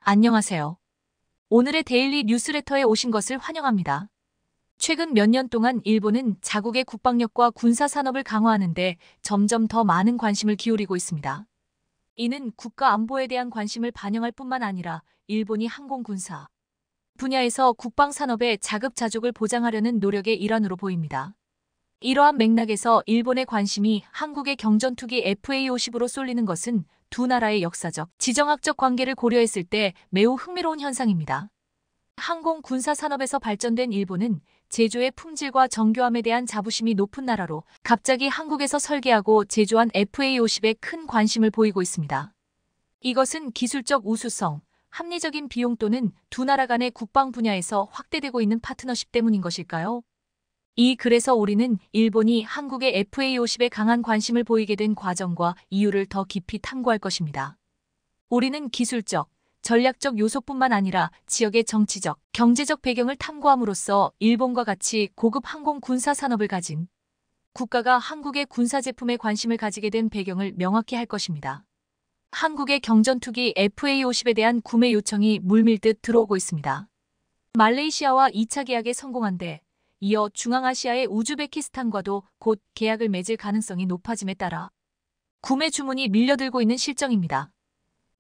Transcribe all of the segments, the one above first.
안녕하세요. 오늘의 데일리 뉴스레터에 오신 것을 환영합니다. 최근 몇 년 동안 일본은 자국의 국방력과 군사 산업을 강화하는 데 점점 더 많은 관심을 기울이고 있습니다. 이는 국가 안보에 대한 관심을 반영할 뿐만 아니라 일본이 항공 군사 분야에서 국방 산업의 자급자족을 보장하려는 노력의 일환으로 보입니다. 이러한 맥락에서 일본의 관심이 한국의 경전투기 FA-50으로 쏠리는 것은 두 나라의 역사적, 지정학적 관계를 고려했을 때 매우 흥미로운 현상입니다. 항공 군사 산업에서 발전된 일본은 제조의 품질과 정교함에 대한 자부심이 높은 나라로 갑자기 한국에서 설계하고 제조한 FA-50에 큰 관심을 보이고 있습니다. 이것은 기술적 우수성, 합리적인 비용 또는 두 나라 간의 국방 분야에서 확대되고 있는 파트너십 때문인 것일까요? 그래서 우리는 일본이 한국의 FA-50에 강한 관심을 보이게 된 과정과 이유를 더 깊이 탐구할 것입니다. 우리는 기술적, 전략적 요소뿐만 아니라 지역의 정치적, 경제적 배경을 탐구함으로써 일본과 같이 고급 항공 군사 산업을 가진 국가가 한국의 군사 제품에 관심을 가지게 된 배경을 명확히 할 것입니다. 한국의 경전투기 FA-50에 대한 구매 요청이 물밀듯 들어오고 있습니다. 말레이시아와 2차 계약에 성공한 데 이어 중앙아시아의 우즈베키스탄과도 곧 계약을 맺을 가능성이 높아짐에 따라 구매 주문이 밀려들고 있는 실정입니다.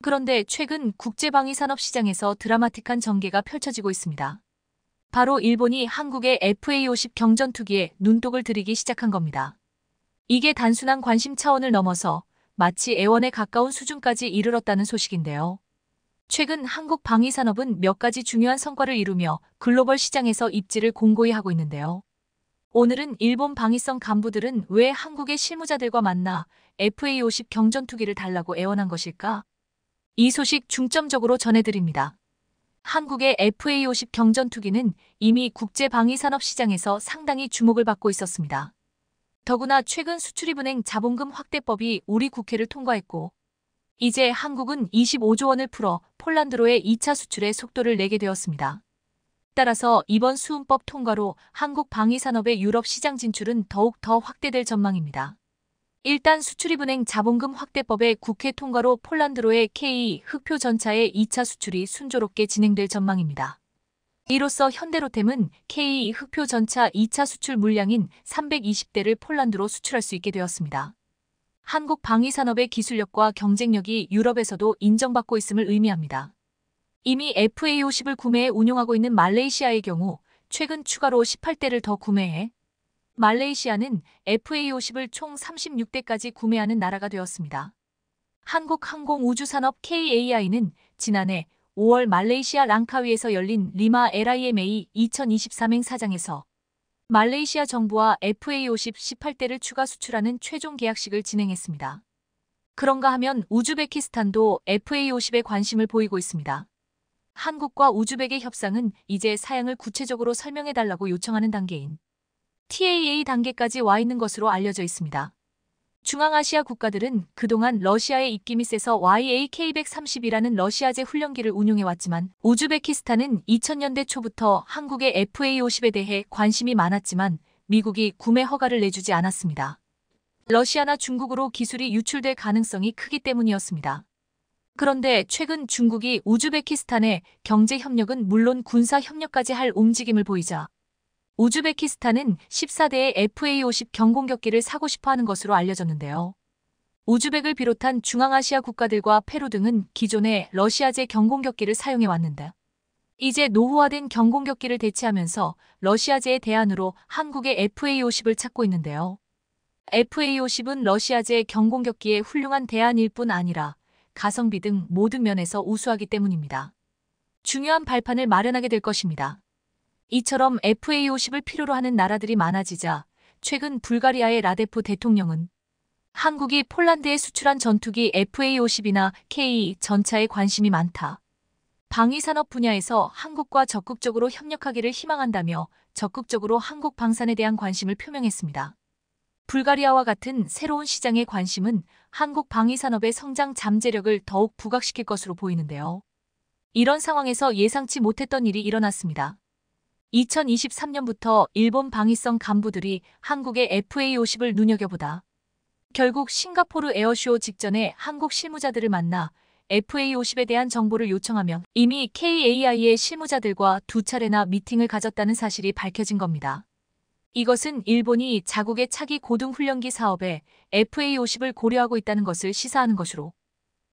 그런데 최근 국제방위산업 시장에서 드라마틱한 전개가 펼쳐지고 있습니다. 바로 일본이 한국의 FA-50 경전투기에 눈독을 들이기 시작한 겁니다. 이게 단순한 관심 차원을 넘어서 마치 애원에 가까운 수준까지 이르렀다는 소식인데요. 최근 한국 방위산업은 몇 가지 중요한 성과를 이루며 글로벌 시장에서 입지를 공고히 하고 있는데요. 오늘은 일본 방위성 간부들은 왜 한국의 실무자들과 만나 FA-50 경전투기를 달라고 애원한 것일까? 이 소식 중점적으로 전해드립니다. 한국의 FA-50 경전투기는 이미 국제방위산업 시장에서 상당히 주목을 받고 있었습니다. 더구나 최근 수출입은행 자본금 확대법이 우리 국회를 통과했고 이제 한국은 25조 원을 풀어 폴란드로의 2차 수출에 속도를 내게 되었습니다. 따라서 이번 수은법 통과로 한국 방위산업의 유럽 시장 진출은 더욱 더 확대될 전망입니다. 일단 수출입은행 자본금 확대법의 국회 통과로 폴란드로의 K 흑표 전차의 2차 수출이 순조롭게 진행될 전망입니다. 이로써 현대로템은 K 흑표 전차 2차 수출 물량인 320대를 폴란드로 수출할 수 있게 되었습니다. 한국 방위산업의 기술력과 경쟁력이 유럽에서도 인정받고 있음을 의미합니다. 이미 FA-50을 구매해 운용하고 있는 말레이시아의 경우 최근 추가로 18대를 더 구매해 말레이시아는 FA-50을 총 36대까지 구매하는 나라가 되었습니다. 한국항공우주산업 KAI는 지난해 5월 말레이시아 랑카위에서 열린 리마 LIMA 2023 행사장에서 말레이시아 정부와 FA-50 18대를 추가 수출하는 최종 계약식을 진행했습니다. 그런가 하면 우즈베키스탄도 FA-50에 관심을 보이고 있습니다. 한국과 우즈벡의 협상은 이제 사양을 구체적으로 설명해달라고 요청하는 단계인 TAA 단계까지 와 있는 것으로 알려져 있습니다. 중앙아시아 국가들은 그동안 러시아의 입김이 세서 YAK-130이라는 러시아제 훈련기를 운용해왔지만 우즈베키스탄은 2000년대 초부터 한국의 FA-50에 대해 관심이 많았지만 미국이 구매 허가를 내주지 않았습니다. 러시아나 중국으로 기술이 유출될 가능성이 크기 때문이었습니다. 그런데 최근 중국이 우즈베키스탄의 경제 협력은 물론 군사 협력까지 할 움직임을 보이자 우즈베키스탄은 14대의 FA-50 경공격기를 사고 싶어하는 것으로 알려졌는데요. 우즈벡을 비롯한 중앙아시아 국가들과 페루 등은 기존의 러시아제 경공격기를 사용해왔는데 이제 노후화된 경공격기를 대체하면서 러시아제의 대안으로 한국의 FA-50을 찾고 있는데요. FA-50은 러시아제 경공격기의 훌륭한 대안일 뿐 아니라 가성비 등 모든 면에서 우수하기 때문입니다. 중요한 발판을 마련하게 될 것입니다. 이처럼 FA-50을 필요로 하는 나라들이 많아지자 최근 불가리아의 라데프 대통령은 한국이 폴란드에 수출한 전투기 FA-50이나 K 전차에 관심이 많다. 방위산업 분야에서 한국과 적극적으로 협력하기를 희망한다며 적극적으로 한국 방산에 대한 관심을 표명했습니다. 불가리아와 같은 새로운 시장의 관심은 한국 방위산업의 성장 잠재력을 더욱 부각시킬 것으로 보이는데요. 이런 상황에서 예상치 못했던 일이 일어났습니다. 2023년부터 일본 방위성 간부들이 한국의 FA-50을 눈여겨보다 결국 싱가포르 에어쇼 직전에 한국 실무자들을 만나 FA50에 대한 정보를 요청하며 이미 KAI의 실무자들과 2차례나 미팅을 가졌다는 사실이 밝혀진 겁니다. 이것은 일본이 자국의 차기 고등훈련기 사업에 FA50을 고려하고 있다는 것을 시사하는 것으로,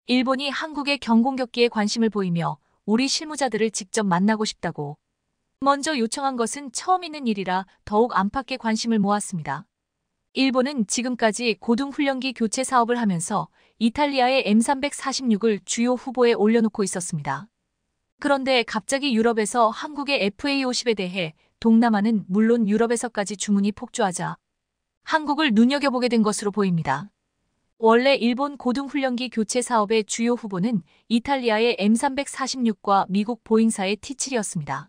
일본이 한국의 경공격기에 관심을 보이며 우리 실무자들을 직접 만나고 싶다고 먼저 요청한 것은 처음 있는 일이라 더욱 안팎의 관심을 모았습니다. 일본은 지금까지 고등훈련기 교체 사업을 하면서 이탈리아의 M346을 주요 후보에 올려놓고 있었습니다. 그런데 갑자기 유럽에서 한국의 FA50에 대해 동남아는 물론 유럽에서까지 주문이 폭주하자 한국을 눈여겨보게 된 것으로 보입니다. 원래 일본 고등훈련기 교체 사업의 주요 후보는 이탈리아의 M346과 미국 보잉사의 T7이었습니다.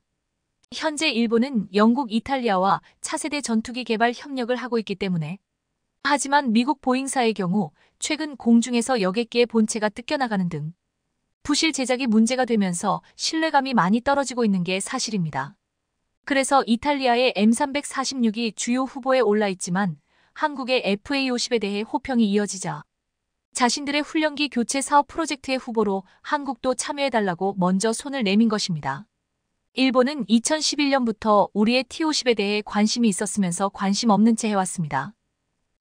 현재 일본은 영국, 이탈리아와 차세대 전투기 개발 협력을 하고 있기 때문에, 하지만 미국 보잉사의 경우 최근 공중에서 여객기의 본체가 뜯겨나가는 등 부실 제작이 문제가 되면서 신뢰감이 많이 떨어지고 있는 게 사실입니다. 그래서 이탈리아의 M346이 주요 후보에 올라 있지만 한국의 FA50에 대해 호평이 이어지자 자신들의 훈련기 교체 사업 프로젝트의 후보로 한국도 참여해달라고 먼저 손을 내민 것입니다. 일본은 2011년부터 우리의 T50에 대해 관심이 있었으면서 관심 없는 채 해왔습니다.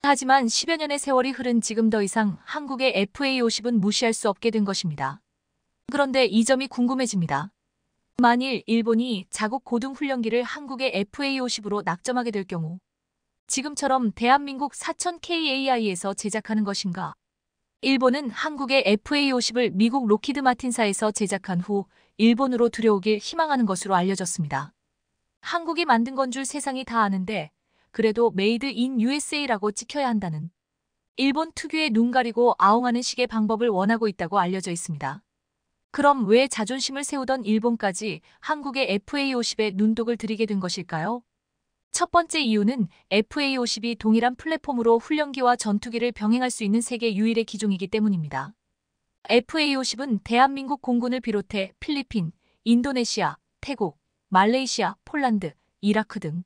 하지만 10여 년의 세월이 흐른 지금 더 이상 한국의 FA50은 무시할 수 없게 된 것입니다. 그런데 이 점이 궁금해집니다. 만일 일본이 자국 고등훈련기를 한국의 FA50으로 낙점하게 될 경우 지금처럼 대한민국 사천 KAI에서 제작하는 것인가? 일본은 한국의 FA50을 미국 록히드 마틴사에서 제작한 후 일본으로 들여오길 희망하는 것으로 알려졌습니다. 한국이 만든 건 줄 세상이 다 아는데 그래도 메이드 인 USA라고 찍혀야 한다는 일본 특유의 눈 가리고 아웅하는 식의 방법을 원하고 있다고 알려져 있습니다. 그럼 왜 자존심을 세우던 일본까지 한국의 FA50에 눈독을 들이게 된 것일까요? 첫 번째 이유는 FA50이 동일한 플랫폼으로 훈련기와 전투기를 병행할 수 있는 세계 유일의 기종이기 때문입니다. FA50은 대한민국 공군을 비롯해 필리핀, 인도네시아, 태국, 말레이시아, 폴란드, 이라크 등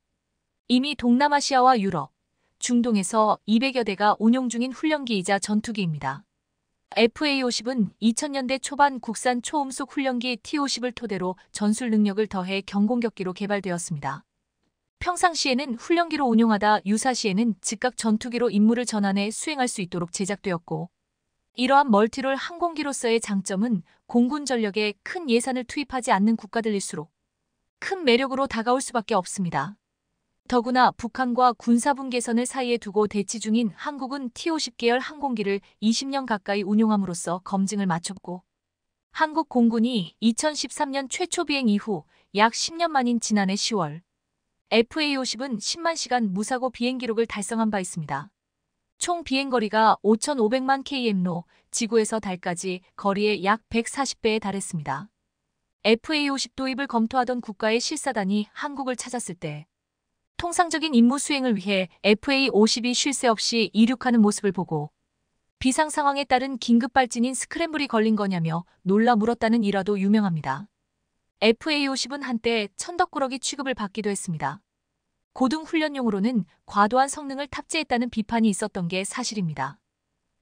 이미 동남아시아와 유럽, 중동에서 200여 대가 운용 중인 훈련기이자 전투기입니다. FA50은 2000년대 초반 국산 초음속 훈련기 T50을 토대로 전술 능력을 더해 경공격기로 개발되었습니다. 평상시에는 훈련기로 운용하다 유사시에는 즉각 전투기로 임무를 전환해 수행할 수 있도록 제작되었고, 이러한 멀티롤 항공기로서의 장점은 공군 전력에 큰 예산을 투입하지 않는 국가들일수록 큰 매력으로 다가올 수밖에 없습니다. 더구나 북한과 군사분 개선을 사이에 두고 대치 중인 한국은 T50 계열 항공기를 20년 가까이 운용함으로써 검증을 마쳤고, 한국 공군이 2013년 최초 비행 이후 약 10년 만인 지난해 10월 FA50은 10만 시간 무사고 비행 기록을 달성한 바 있습니다. 총 비행거리가 5,500만 km로 지구에서 달까지 거리의 약 140배에 달했습니다. FA50 도입을 검토하던 국가의 실사단이 한국을 찾았을 때 통상적인 임무 수행을 위해 FA50이 쉴 새 없이 이륙하는 모습을 보고 비상 상황에 따른 긴급 발진인 스크램블이 걸린 거냐며 놀라 물었다는 일화도 유명합니다. FA50은 한때 천덕꾸러기 취급을 받기도 했습니다. 고등훈련용으로는 과도한 성능을 탑재했다는 비판이 있었던 게 사실입니다.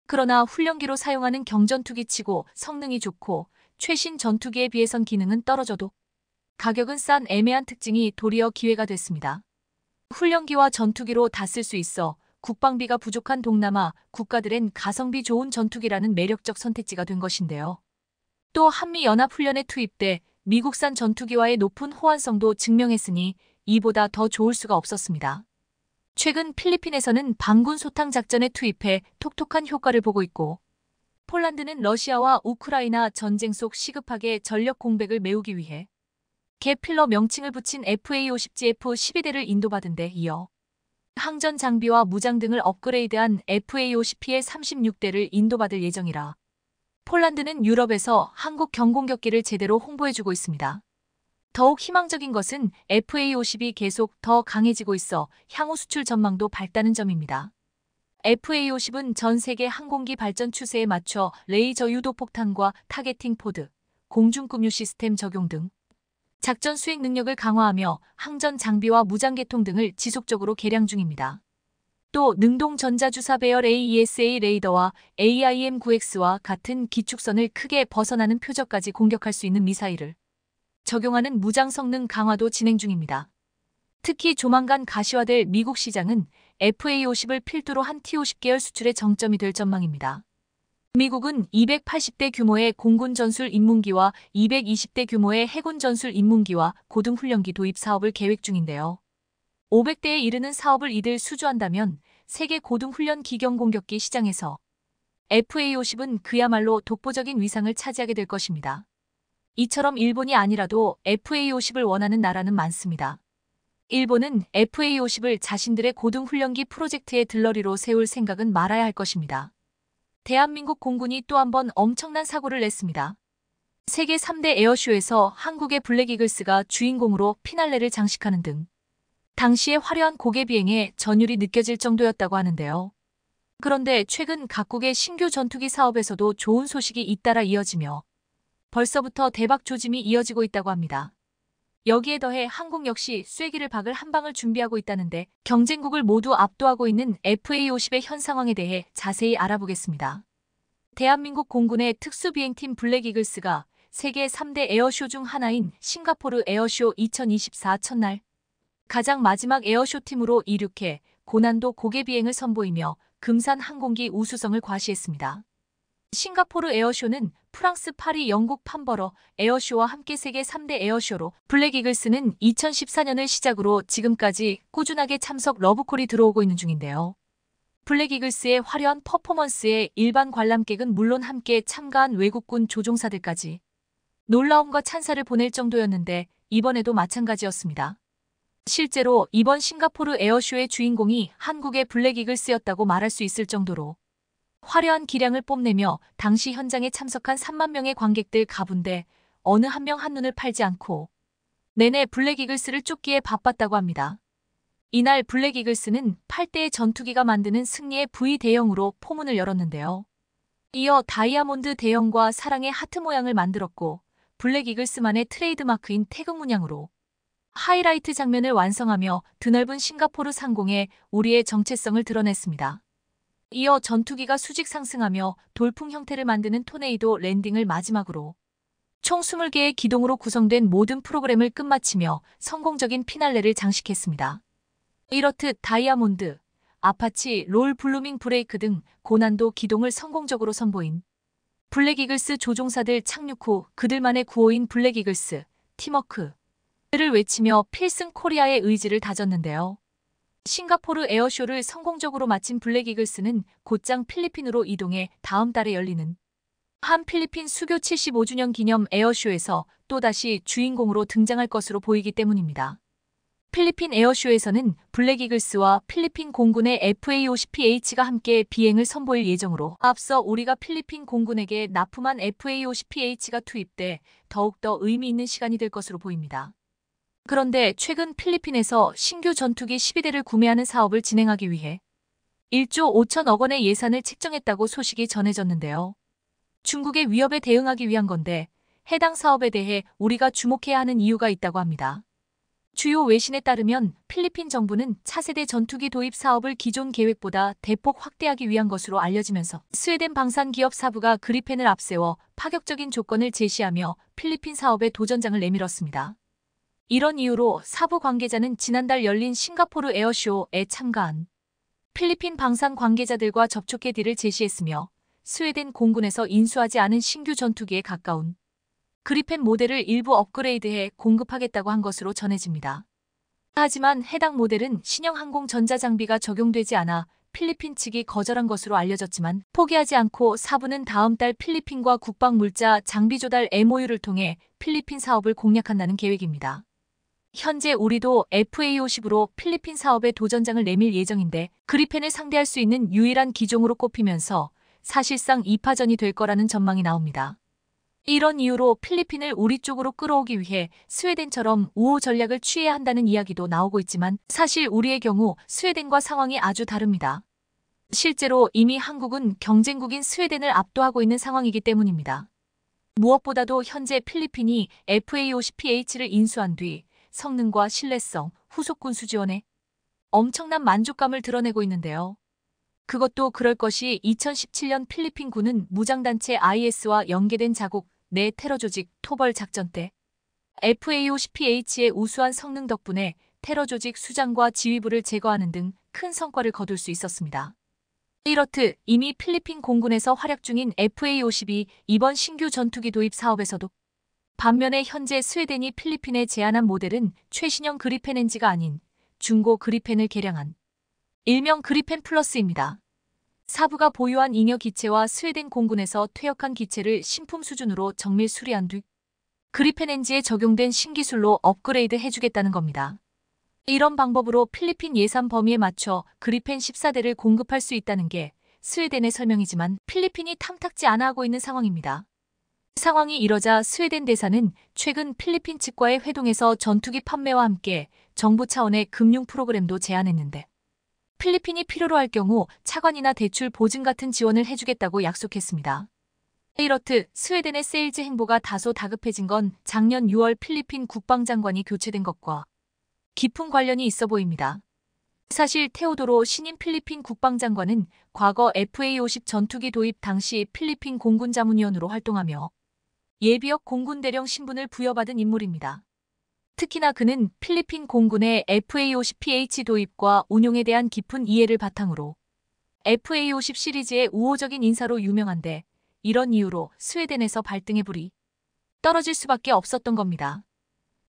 그러나 훈련기로 사용하는 경전투기치고 성능이 좋고 최신 전투기에 비해선 기능은 떨어져도 가격은 싼 애매한 특징이 도리어 기회가 됐습니다. 훈련기와 전투기로 다 쓸 수 있어 국방비가 부족한 동남아 국가들엔 가성비 좋은 전투기라는 매력적 선택지가 된 것인데요. 또 한미연합훈련에 투입돼 미국산 전투기와의 높은 호환성도 증명했으니 이보다 더 좋을 수가 없었습니다. 최근 필리핀에서는 반군 소탕 작전에 투입해 톡톡한 효과를 보고 있고, 폴란드는 러시아와 우크라이나 전쟁 속 시급하게 전력 공백을 메우기 위해 개필러 명칭을 붙인 FA50GF12대를 인도받은 데 이어 항전 장비와 무장 등을 업그레이드한 FA50PL36대를 인도받을 예정이라 폴란드는 유럽에서 한국 경공격기를 제대로 홍보해주고 있습니다. 더욱 희망적인 것은 FA50이 계속 더 강해지고 있어 향후 수출 전망도 밝다는 점입니다. FA50은 전 세계 항공기 발전 추세에 맞춰 레이저 유도 폭탄과 타겟팅 포드, 공중급유 시스템 적용 등 작전 수행 능력을 강화하며 항전 장비와 무장 계통 등을 지속적으로 개량 중입니다. 또 능동 전자주사 배열 AESA 레이더와 AIM-9X와 같은 기축선을 크게 벗어나는 표적까지 공격할 수 있는 미사일을 적용하는 무장 성능 강화도 진행 중입니다. 특히 조만간 가시화될 미국 시장은 FA-50을 필두로 한 T-50 계열 수출의 정점이 될 전망입니다. 미국은 280대 규모의 공군 전술 인문기와 220대 규모의 해군 전술 인문기와 고등훈련기 도입 사업을 계획 중인데요. 500대에 이르는 사업을 이들 수주한다면 세계 고등훈련 기경 공격기 시장에서 FA-50은 그야말로 독보적인 위상을 차지하게 될 것입니다. 이처럼 일본이 아니라도 FA-50을 원하는 나라는 많습니다. 일본은 FA-50을 자신들의 고등훈련기 프로젝트의 들러리로 세울 생각은 말아야 할 것입니다. 대한민국 공군이 또 한 번 엄청난 사고를 냈습니다. 세계 3대 에어쇼에서 한국의 블랙이글스가 주인공으로 피날레를 장식하는 등 당시의 화려한 고개 비행에 전율이 느껴질 정도였다고 하는데요. 그런데 최근 각국의 신규 전투기 사업에서도 좋은 소식이 잇따라 이어지며 벌써부터 대박 조짐이 이어지고 있다고 합니다. 여기에 더해 한국 역시 쐐기를 박을 한 방을 준비하고 있다는데 경쟁국을 모두 압도하고 있는 FA-50의 현 상황에 대해 자세히 알아보겠습니다. 대한민국 공군의 특수비행팀 블랙이글스가 세계 3대 에어쇼 중 하나인 싱가포르 에어쇼 2024 첫날 가장 마지막 에어쇼 팀으로 이륙해 고난도 고개 비행을 선보이며 금산 항공기 우수성을 과시했습니다. 싱가포르 에어쇼는 프랑스 파리 영국 판버러 에어쇼와 함께 세계 3대 에어쇼로 블랙이글스는 2014년을 시작으로 지금까지 꾸준하게 참석 러브콜이 들어오고 있는 중인데요. 블랙이글스의 화려한 퍼포먼스에 일반 관람객은 물론 함께 참가한 외국군 조종사들까지 놀라움과 찬사를 보낼 정도였는데 이번에도 마찬가지였습니다. 실제로 이번 싱가포르 에어쇼의 주인공이 한국의 블랙이글스였다고 말할 수 있을 정도로 화려한 기량을 뽐내며 당시 현장에 참석한 3만 명의 관객들 가운데 어느 한 명 한눈을 팔지 않고 내내 블랙이글스를 쫓기에 바빴다고 합니다. 이날 블랙이글스는 8대의 전투기가 만드는 승리의 V 대형으로 포문을 열었는데요. 이어 다이아몬드 대형과 사랑의 하트 모양을 만들었고 블랙이글스만의 트레이드마크인 태극 문양으로 하이라이트 장면을 완성하며 드넓은 싱가포르 상공에 우리의 정체성을 드러냈습니다. 이어 전투기가 수직 상승하며 돌풍 형태를 만드는 토네이도 랜딩을 마지막으로 총 20개의 기동으로 구성된 모든 프로그램을 끝마치며 성공적인 피날레를 장식했습니다. 이렇듯 다이아몬드, 아파치, 롤 블루밍 브레이크 등 고난도 기동을 성공적으로 선보인 블랙이글스 조종사들 착륙 후 그들만의 구호인 블랙이글스, 팀워크 를 외치며 필승 코리아의 의지를 다졌는데요. 싱가포르 에어쇼를 성공적으로 마친 블랙이글스는 곧장 필리핀으로 이동해 다음 달에 열리는 한 필리핀 수교 75주년 기념 에어쇼에서 또다시 주인공으로 등장할 것으로 보이기 때문입니다. 필리핀 에어쇼에서는 블랙이글스와 필리핀 공군의 FA-50PH가 함께 비행을 선보일 예정으로 앞서 우리가 필리핀 공군에게 납품한 FA-50PH가 투입돼 더욱더 의미 있는 시간이 될 것으로 보입니다. 그런데 최근 필리핀에서 신규 전투기 12대를 구매하는 사업을 진행하기 위해 1조 5천억 원의 예산을 책정했다고 소식이 전해졌는데요. 중국의 위협에 대응하기 위한 건데 해당 사업에 대해 우리가 주목해야 하는 이유가 있다고 합니다. 주요 외신에 따르면 필리핀 정부는 차세대 전투기 도입 사업을 기존 계획보다 대폭 확대하기 위한 것으로 알려지면서 스웨덴 방산 기업 사부가 그리펜을 앞세워 파격적인 조건을 제시하며 필리핀 사업에 도전장을 내밀었습니다. 이런 이유로 사부 관계자는 지난달 열린 싱가포르 에어쇼에 참가한 필리핀 방산 관계자들과 접촉해 딜을 제시했으며 스웨덴 공군에서 인수하지 않은 신규 전투기에 가까운 그리펜 모델을 일부 업그레이드해 공급하겠다고 한 것으로 전해집니다. 하지만 해당 모델은 신형 항공 전자장비가 적용되지 않아 필리핀 측이 거절한 것으로 알려졌지만 포기하지 않고 사부는 다음 달 필리핀과 국방물자 장비 조달 MOU를 통해 필리핀 사업을 공략한다는 계획입니다. 현재 우리도 FA-50으로 필리핀 사업에 도전장을 내밀 예정인데 그리펜을 상대할 수 있는 유일한 기종으로 꼽히면서 사실상 2파전이 될 거라는 전망이 나옵니다. 이런 이유로 필리핀을 우리 쪽으로 끌어오기 위해 스웨덴처럼 우호 전략을 취해야 한다는 이야기도 나오고 있지만 사실 우리의 경우 스웨덴과 상황이 아주 다릅니다. 실제로 이미 한국은 경쟁국인 스웨덴을 압도하고 있는 상황이기 때문입니다. 무엇보다도 현재 필리핀이 FA-50PH를 인수한 뒤 성능과 신뢰성, 후속 군수 지원에 엄청난 만족감을 드러내고 있는데요. 그것도 그럴 것이 2017년 필리핀군은 무장단체 IS와 연계된 자국 내 테러 조직 토벌 작전 때 FAO-10PH의 우수한 성능 덕분에 테러 조직 수장과 지휘부를 제거하는 등 큰 성과를 거둘 수 있었습니다. 이렇듯 이미 필리핀 공군에서 활약 중인 FA-50이 이번 신규 전투기 도입 사업에서도 반면에 현재 스웨덴이 필리핀에 제안한 모델은 최신형 그리펜 엔지가 아닌 중고 그리펜을 개량한 일명 그리펜 플러스입니다. 사부가 보유한 잉여 기체와 스웨덴 공군에서 퇴역한 기체를 신품 수준으로 정밀 수리한 뒤 그리펜 엔지에 적용된 신기술로 업그레이드 해주겠다는 겁니다. 이런 방법으로 필리핀 예산 범위에 맞춰 그리펜 14대를 공급할 수 있다는 게 스웨덴의 설명이지만 필리핀이 탐탁지 않아 하고 있는 상황입니다. 상황이 이러자 스웨덴 대사는 최근 필리핀 측과의 회동에서 전투기 판매와 함께 정부 차원의 금융 프로그램도 제안했는데 필리핀이 필요로 할 경우 차관이나 대출 보증 같은 지원을 해주겠다고 약속했습니다. 이렇듯 스웨덴의 세일즈 행보가 다소 다급해진 건 작년 6월 필리핀 국방장관이 교체된 것과 깊은 관련이 있어 보입니다. 사실 테오도로 신임 필리핀 국방장관은 과거 FA-50 전투기 도입 당시 필리핀 공군 자문위원으로 활동하며 예비역 공군대령 신분을 부여받은 인물입니다. 특히나 그는 필리핀 공군의 FA-50PH 도입과 운용에 대한 깊은 이해를 바탕으로 FA-50 시리즈의 우호적인 인사로 유명한데 이런 이유로 스웨덴에서 발등에 불이 떨어질 수밖에 없었던 겁니다.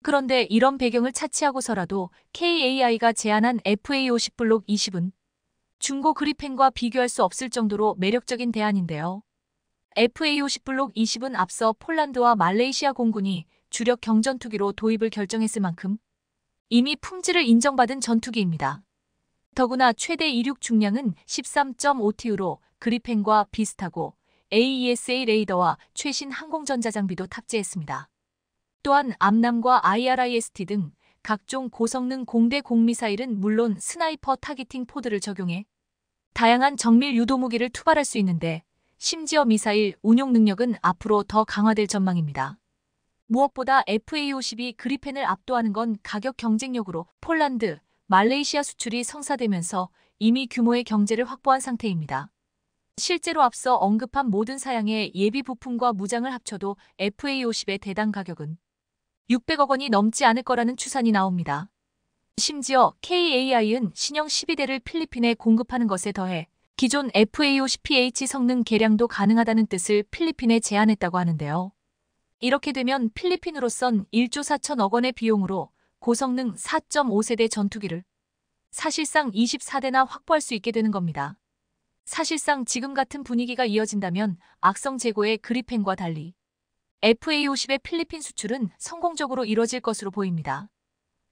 그런데 이런 배경을 차치하고서라도 KAI가 제안한 FA-50 블록 20은 중고 그리펜과 비교할 수 없을 정도로 매력적인 대안인데요. FA-50 블록 20은 앞서 폴란드와 말레이시아 공군이 주력 경전투기로 도입을 결정했을 만큼 이미 품질을 인정받은 전투기입니다. 더구나 최대 이륙 중량은 13.5TU로 그리펜과 비슷하고 AESA 레이더와 최신 항공전자 장비도 탑재했습니다. 또한 암람과 IRIST 등 각종 고성능 공대 공미사일은 물론 스나이퍼 타깃팅 포드를 적용해 다양한 정밀 유도 무기를 투발할 수 있는데 심지어 미사일 운용 능력은 앞으로 더 강화될 전망입니다. 무엇보다 FA-50이 그리펜을 압도하는 건 가격 경쟁력으로 폴란드, 말레이시아 수출이 성사되면서 이미 규모의 경제를 확보한 상태입니다. 실제로 앞서 언급한 모든 사양의 예비 부품과 무장을 합쳐도 FA-50의 대당 가격은 600억 원이 넘지 않을 거라는 추산이 나옵니다. 심지어 KAI은 신형 12대를 필리핀에 공급하는 것에 더해 기존 FA-50PH 성능 개량도 가능하다는 뜻을 필리핀에 제안했다고 하는데요. 이렇게 되면 필리핀으로선 1조 4천억 원의 비용으로 고성능 4.5세대 전투기를 사실상 24대나 확보할 수 있게 되는 겁니다. 사실상 지금 같은 분위기가 이어진다면 악성 재고의 그리펜과 달리 FA-50의 필리핀 수출은 성공적으로 이뤄질 것으로 보입니다.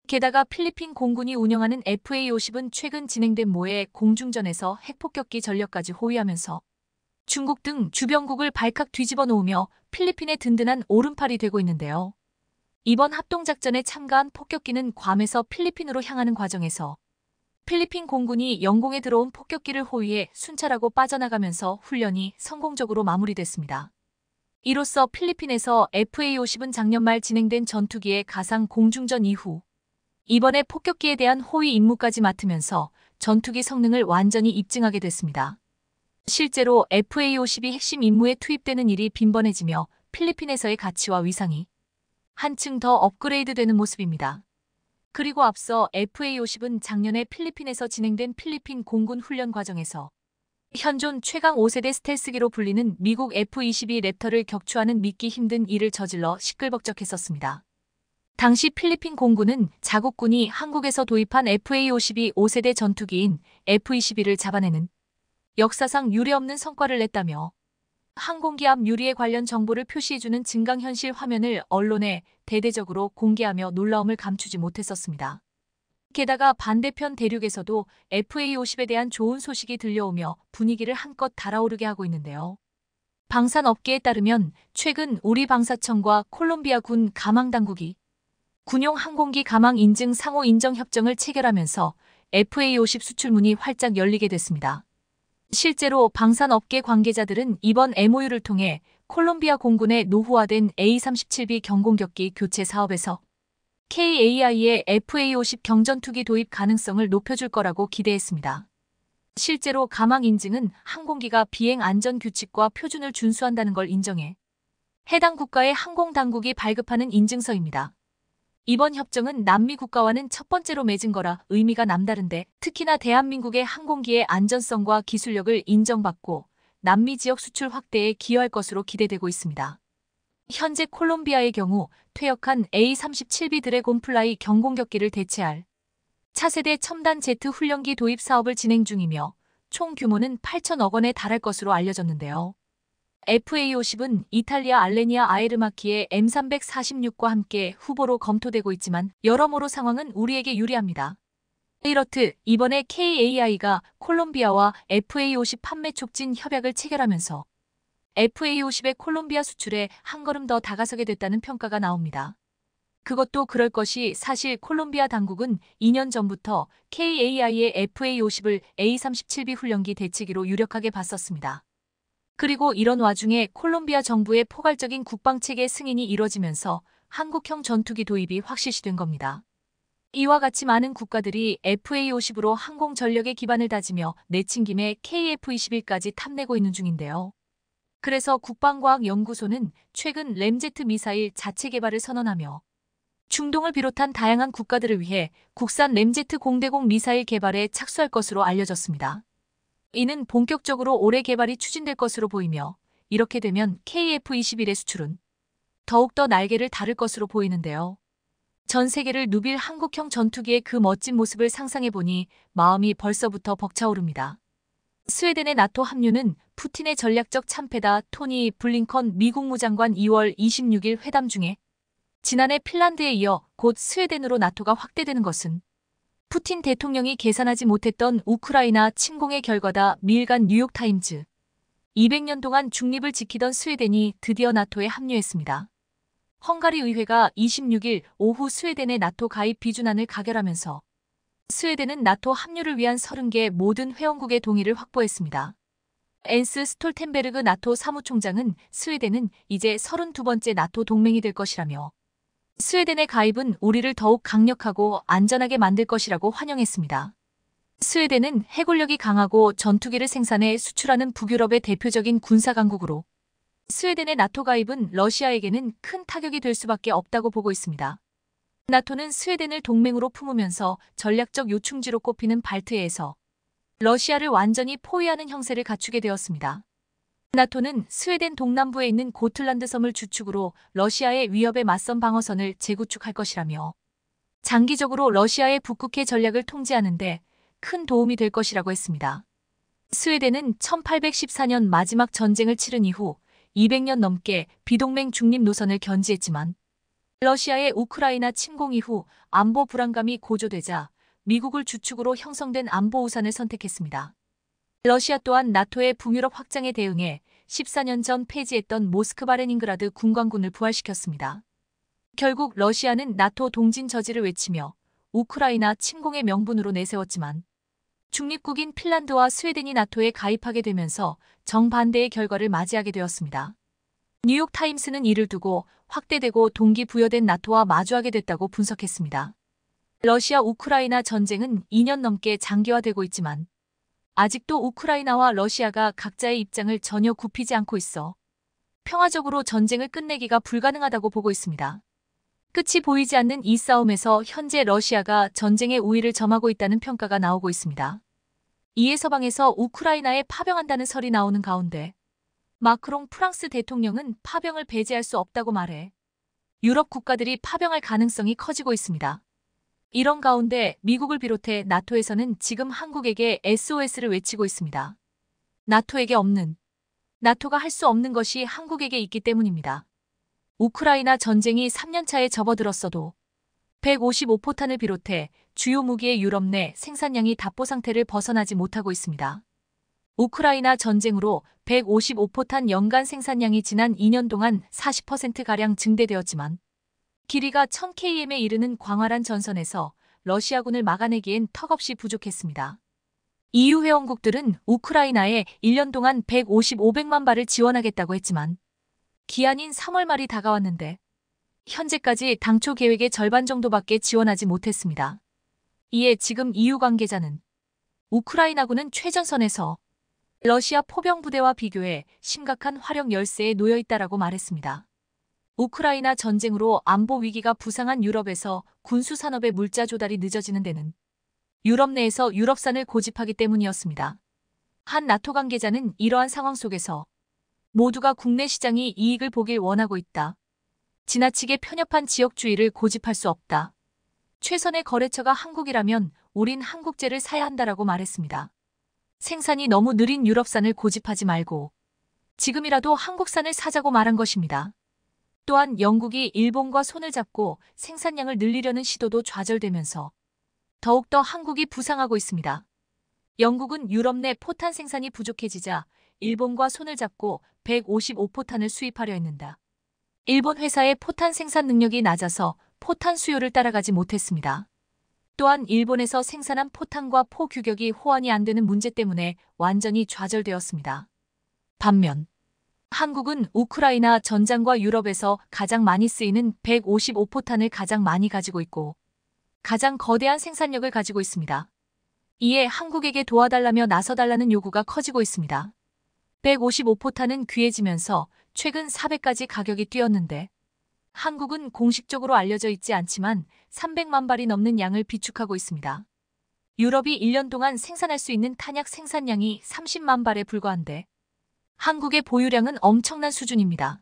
게다가 필리핀 공군이 운영하는 FA-50은 최근 진행된 모의 공중전에서 핵폭격기 전력까지 호위하면서 중국 등 주변국을 발칵 뒤집어 놓으며 필리핀의 든든한 오른팔이 되고 있는데요. 이번 합동작전에 참가한 폭격기는 괌에서 필리핀으로 향하는 과정에서 필리핀 공군이 영공에 들어온 폭격기를 호위해 순찰하고 빠져나가면서 훈련이 성공적으로 마무리됐습니다. 이로써 필리핀에서 FA-50은 작년 말 진행된 전투기의 가상 공중전 이후 이번에 폭격기에 대한 호위 임무까지 맡으면서 전투기 성능을 완전히 입증하게 됐습니다. 실제로 FA-50이 핵심 임무에 투입되는 일이 빈번해지며 필리핀에서의 가치와 위상이 한층 더 업그레이드되는 모습입니다. 그리고 앞서 FA-50은 작년에 필리핀에서 진행된 필리핀 공군 훈련 과정에서 현존 최강 5세대 스텔스기로 불리는 미국 F-22 랩터를 격추하는 믿기 힘든 일을 저질러 시끌벅적했었습니다. 당시 필리핀 공군은 자국군이 한국에서 도입한 FA-52 5세대 전투기인 F-22를 잡아내는 역사상 유례없는 성과를 냈다며 항공기 앞 유리에 관련 정보를 표시해주는 증강현실 화면을 언론에 대대적으로 공개하며 놀라움을 감추지 못했었습니다. 게다가 반대편 대륙에서도 FA-50에 대한 좋은 소식이 들려오며 분위기를 한껏 달아오르게 하고 있는데요. 방산업계에 따르면 최근 우리 방사청과 콜롬비아 군 가망당국이 군용 항공기 가망 인증 상호 인정 협정을 체결하면서 FA-50 수출문이 활짝 열리게 됐습니다. 실제로 방산업계 관계자들은 이번 MOU를 통해 콜롬비아 공군의 노후화된 A-37B 경공격기 교체 사업에서 KAI의 FA-50 경전투기 도입 가능성을 높여줄 거라고 기대했습니다. 실제로 가망 인증은 항공기가 비행 안전 규칙과 표준을 준수한다는 걸 인정해 해당 국가의 항공당국이 발급하는 인증서입니다. 이번 협정은 남미 국가와는 첫 번째로 맺은 거라 의미가 남다른데 특히나 대한민국의 항공기의 안전성과 기술력을 인정받고 남미 지역 수출 확대에 기여할 것으로 기대되고 있습니다. 현재 콜롬비아의 경우 퇴역한 A-37B 드래곤 플라이 경공격기를 대체할 차세대 첨단 제트 훈련기 도입 사업을 진행 중이며 총 규모는 8천억 원에 달할 것으로 알려졌는데요. FA-50은 이탈리아 알레니아 아에르마키의 M346과 함께 후보로 검토되고 있지만 여러모로 상황은 우리에게 유리합니다. 이렇듯 이번에 KAI가 콜롬비아와 FA-50 판매 촉진 협약을 체결하면서 FA-50의 콜롬비아 수출에 한 걸음 더 다가서게 됐다는 평가가 나옵니다. 그것도 그럴 것이 사실 콜롬비아 당국은 2년 전부터 KAI의 FA-50을 A-37B 훈련기 대체기로 유력하게 봤었습니다. 그리고 이런 와중에 콜롬비아 정부의 포괄적인 국방체계 승인이 이뤄지면서 한국형 전투기 도입이 확실시된 겁니다. 이와 같이 많은 국가들이 FA-50으로 항공 전력의 기반을 다지며 내친 김에 KF-21까지 탐내고 있는 중인데요. 그래서 국방과학연구소는 최근 램제트 미사일 자체 개발을 선언하며 중동을 비롯한 다양한 국가들을 위해 국산 램제트 공대공 미사일 개발에 착수할 것으로 알려졌습니다. 이는 본격적으로 올해 개발이 추진될 것으로 보이며 이렇게 되면 KF-21의 수출은 더욱더 날개를 다를 것으로 보이는데요. 전 세계를 누빌 한국형 전투기의 그 멋진 모습을 상상해보니 마음이 벌써부터 벅차오릅니다. 스웨덴의 나토 합류는 푸틴의 전략적 참패다. 토니 블링컨 미국 무장관 2월 26일 회담 중에 지난해 핀란드에 이어 곧 스웨덴으로 나토가 확대되는 것은 푸틴 대통령이 계산하지 못했던 우크라이나 침공의 결과다. 미일간 뉴욕타임즈 200년 동안 중립을 지키던 스웨덴이 드디어 나토에 합류했습니다. 헝가리 의회가 26일 오후 스웨덴의 나토 가입 비준안을 가결하면서 스웨덴은 나토 합류를 위한 30개 모든 회원국의 동의를 확보했습니다. 엔스 스톨텐베르그 나토 사무총장은 스웨덴은 이제 32번째 나토 동맹이 될 것이라며 스웨덴의 가입은 우리를 더욱 강력하고 안전하게 만들 것이라고 환영했습니다. 스웨덴은 해군력이 강하고 전투기를 생산해 수출하는 북유럽의 대표적인 군사강국으로 스웨덴의 나토 가입은 러시아에게는 큰 타격이 될 수밖에 없다고 보고 있습니다. 나토는 스웨덴을 동맹으로 품으면서 전략적 요충지로 꼽히는 발트해에서 러시아를 완전히 포위하는 형세를 갖추게 되었습니다. 나토는 스웨덴 동남부에 있는 고틀란드 섬을 주축으로 러시아의 위협에 맞선 방어선을 재구축할 것이라며 장기적으로 러시아의 북극해 전략을 통제하는 데 큰 도움이 될 것이라고 했습니다. 스웨덴은 1814년 마지막 전쟁을 치른 이후 200년 넘게 비동맹 중립 노선을 견지했지만 러시아의 우크라이나 침공 이후 안보 불안감이 고조되자 미국을 주축으로 형성된 안보 우산을 선택했습니다. 러시아 또한 나토의 북유럽 확장에 대응해 14년 전 폐지했던 모스크바 레닌그라드 군광군을 부활시켰습니다. 결국 러시아는 나토 동진 저지를 외치며 우크라이나 침공의 명분으로 내세웠지만 중립국인 핀란드와 스웨덴이 나토에 가입하게 되면서 정반대의 결과를 맞이하게 되었습니다. 뉴욕타임스는 이를 두고 확대되고 동기부여된 나토와 마주하게 됐다고 분석했습니다. 러시아 우크라이나 전쟁은 2년 넘게 장기화되고 있지만 아직도 우크라이나와 러시아가 각자의 입장을 전혀 굽히지 않고 있어 평화적으로 전쟁을 끝내기가 불가능하다고 보고 있습니다. 끝이 보이지 않는 이 싸움에서 현재 러시아가 전쟁의 우위를 점하고 있다는 평가가 나오고 있습니다. 이에 서방에서 우크라이나에 파병한다는 설이 나오는 가운데 마크롱 프랑스 대통령은 파병을 배제할 수 없다고 말해 유럽 국가들이 파병할 가능성이 커지고 있습니다. 이런 가운데 미국을 비롯해 나토에서는 지금 한국에게 SOS를 외치고 있습니다. 나토에게 없는, 나토가 할 수 없는 것이 한국에게 있기 때문입니다. 우크라이나 전쟁이 3년차에 접어들었어도 155포탄을 비롯해 주요 무기의 유럽 내 생산량이 답보 상태를 벗어나지 못하고 있습니다. 우크라이나 전쟁으로 155포탄 연간 생산량이 지난 2년 동안 40%가량 증대되었지만 길이가 1000km에 이르는 광활한 전선에서 러시아군을 막아내기엔 턱없이 부족했습니다. EU 회원국들은 우크라이나에 1년 동안 150-500만 발을 지원하겠다고 했지만 기한인 3월 말이 다가왔는데 현재까지 당초 계획의 절반 정도밖에 지원하지 못했습니다. 이에 지금 EU 관계자는 우크라이나군은 최전선에서 러시아 포병 부대와 비교해 심각한 화력 열세에 놓여 있다라고 말했습니다. 우크라이나 전쟁으로 안보 위기가 부상한 유럽에서 군수 산업의 물자 조달이 늦어지는 데는 유럽 내에서 유럽산을 고집하기 때문이었습니다. 한 나토 관계자는 이러한 상황 속에서 모두가 국내 시장이 이익을 보길 원하고 있다. 지나치게 편협한 지역주의를 고집할 수 없다. 최선의 거래처가 한국이라면 우린 한국제를 사야 한다라고 말했습니다. 생산이 너무 느린 유럽산을 고집하지 말고 지금이라도 한국산을 사자고 말한 것입니다. 또한 영국이 일본과 손을 잡고 생산량을 늘리려는 시도도 좌절되면서 더욱더 한국이 부상하고 있습니다. 영국은 유럽 내 포탄 생산이 부족해지자 일본과 손을 잡고 155포탄을 수입하려 했는데 일본 회사의 포탄 생산 능력이 낮아서 포탄 수요를 따라가지 못했습니다. 또한 일본에서 생산한 포탄과 포 규격이 호환이 안 되는 문제 때문에 완전히 좌절되었습니다. 반면 한국은 우크라이나 전장과 유럽에서 가장 많이 쓰이는 155포탄을 가장 많이 가지고 있고 가장 거대한 생산력을 가지고 있습니다. 이에 한국에게 도와달라며 나서달라는 요구가 커지고 있습니다. 155포탄은 귀해지면서 최근 400까지 가격이 뛰었는데 한국은 공식적으로 알려져 있지 않지만 300만 발이 넘는 양을 비축하고 있습니다. 유럽이 1년 동안 생산할 수 있는 탄약 생산량이 30만 발에 불과한데 한국의 보유량은 엄청난 수준입니다.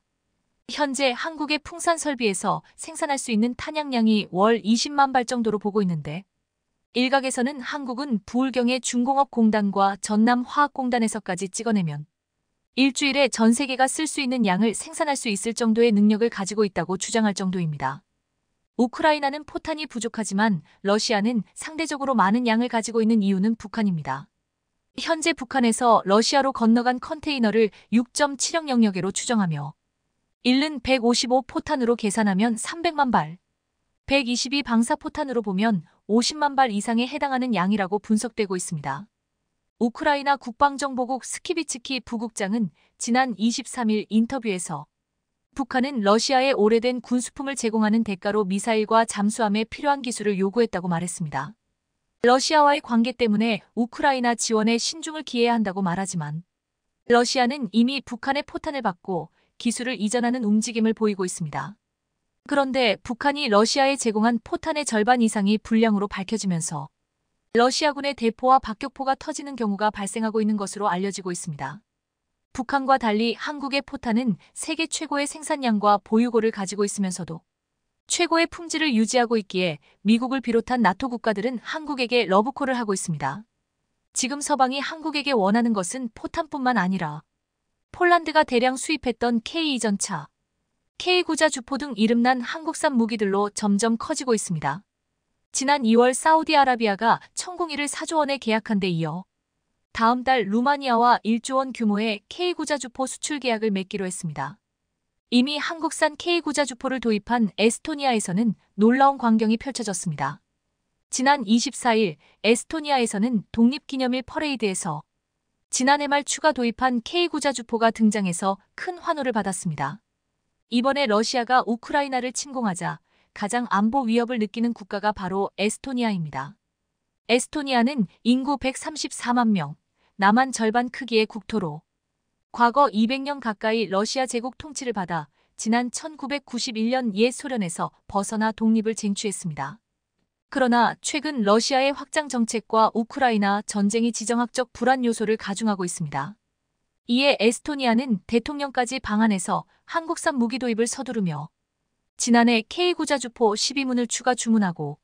현재 한국의 풍산 설비에서 생산할 수 있는 탄약량이 월 20만 발 정도로 보고 있는데 일각에서는 한국은 부울경의 중공업공단과 전남화학공단에서까지 찍어내면 일주일에 전 세계가 쓸 수 있는 양을 생산할 수 있을 정도의 능력을 가지고 있다고 주장할 정도입니다. 우크라이나는 포탄이 부족하지만 러시아는 상대적으로 많은 양을 가지고 있는 이유는 북한입니다. 현재 북한에서 러시아로 건너간 컨테이너를 6.7억 영역으로 추정하며 잃는 155포탄으로 계산하면 300만 발, 122 방사포탄으로 보면 50만 발 이상에 해당하는 양이라고 분석되고 있습니다. 우크라이나 국방정보국 스키비츠키 부국장은 지난 23일 인터뷰에서 북한은 러시아에 오래된 군수품을 제공하는 대가로 미사일과 잠수함에 필요한 기술을 요구했다고 말했습니다. 러시아와의 관계 때문에 우크라이나 지원에 신중을 기해야 한다고 말하지만 러시아는 이미 북한의 포탄을 받고 기술을 이전하는 움직임을 보이고 있습니다. 그런데 북한이 러시아에 제공한 포탄의 절반 이상이 불량으로 밝혀지면서 러시아군의 대포와 박격포가 터지는 경우가 발생하고 있는 것으로 알려지고 있습니다. 북한과 달리 한국의 포탄은 세계 최고의 생산량과 보유고를 가지고 있으면서도 최고의 품질을 유지하고 있기에 미국을 비롯한 나토 국가들은 한국에게 러브콜을 하고 있습니다. 지금 서방이 한국에게 원하는 것은 포탄뿐만 아니라 폴란드가 대량 수입했던 K2전차, K9자 주포 등 이름난 한국산 무기들로 점점 커지고 있습니다. 지난 2월 사우디아라비아가 천공일을 4조 원에 계약한 데 이어 다음 달 루마니아와 1조 원 규모의 K9자 주포 수출 계약을 맺기로 했습니다. 이미 한국산 K9자 주포를 도입한 에스토니아에서는 놀라운 광경이 펼쳐졌습니다. 지난 24일 에스토니아에서는 독립기념일 퍼레이드에서 지난해 말 추가 도입한 K9자 주포가 등장해서 큰 환호를 받았습니다. 이번에 러시아가 우크라이나를 침공하자 가장 안보 위협을 느끼는 국가가 바로 에스토니아입니다. 에스토니아는 인구 134만 명, 남한 절반 크기의 국토로 과거 200년 가까이 러시아 제국 통치를 받아 지난 1991년 옛 소련에서 벗어나 독립을 쟁취했습니다. 그러나 최근 러시아의 확장 정책과 우크라이나 전쟁이 지정학적 불안 요소를 가중하고 있습니다. 이에 에스토니아는 대통령까지 방한해서 한국산 무기 도입을 서두르며 지난해 K9자 주포 12문을 추가 주문하고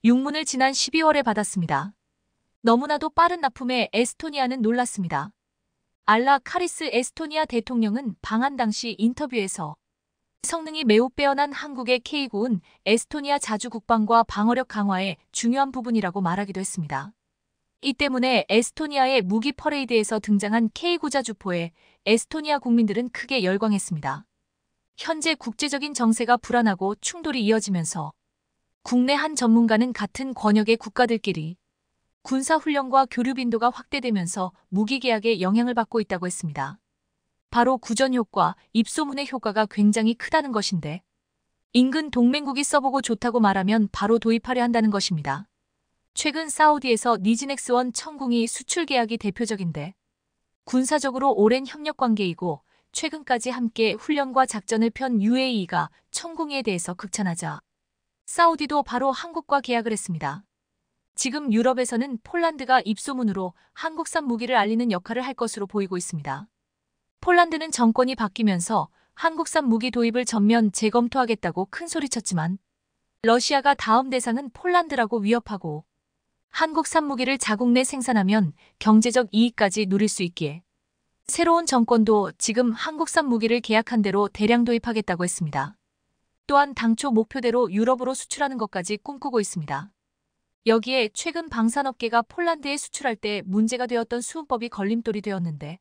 6문을 지난 12월에 받았습니다. 너무나도 빠른 납품에 에스토니아는 놀랐습니다. 알라 카리스 에스토니아 대통령은 방한 당시 인터뷰에서 성능이 매우 빼어난 한국의 K9은 에스토니아 자주 국방과 방어력 강화에 중요한 부분이라고 말하기도 했습니다. 이 때문에 에스토니아의 무기 퍼레이드에서 등장한 K9자 주포에 에스토니아 국민들은 크게 열광했습니다. 현재 국제적인 정세가 불안하고 충돌이 이어지면서 국내 한 전문가는 같은 권역의 국가들끼리 군사훈련과 교류 빈도가 확대되면서 무기 계약에 영향을 받고 있다고 했습니다. 바로 구전 효과, 입소문의 효과가 굉장히 크다는 것인데 인근 동맹국이 써보고 좋다고 말하면 바로 도입하려 한다는 것입니다. 최근 사우디에서 니지넥스원 천궁이 수출 계약이 대표적인데 군사적으로 오랜 협력 관계이고 최근까지 함께 훈련과 작전을 편 UAE가 천궁에 대해서 극찬하자 사우디도 바로 한국과 계약을 했습니다. 지금 유럽에서는 폴란드가 입소문으로 한국산 무기를 알리는 역할을 할 것으로 보이고 있습니다. 폴란드는 정권이 바뀌면서 한국산 무기 도입을 전면 재검토하겠다고 큰소리쳤지만 러시아가 다음 대상은 폴란드라고 위협하고 한국산 무기를 자국 내 생산하면 경제적 이익까지 누릴 수 있기에 새로운 정권도 지금 한국산 무기를 계약한 대로 대량 도입하겠다고 했습니다. 또한 당초 목표대로 유럽으로 수출하는 것까지 꿈꾸고 있습니다. 여기에 최근 방산업계가 폴란드에 수출할 때 문제가 되었던 수은법이 걸림돌이 되었는데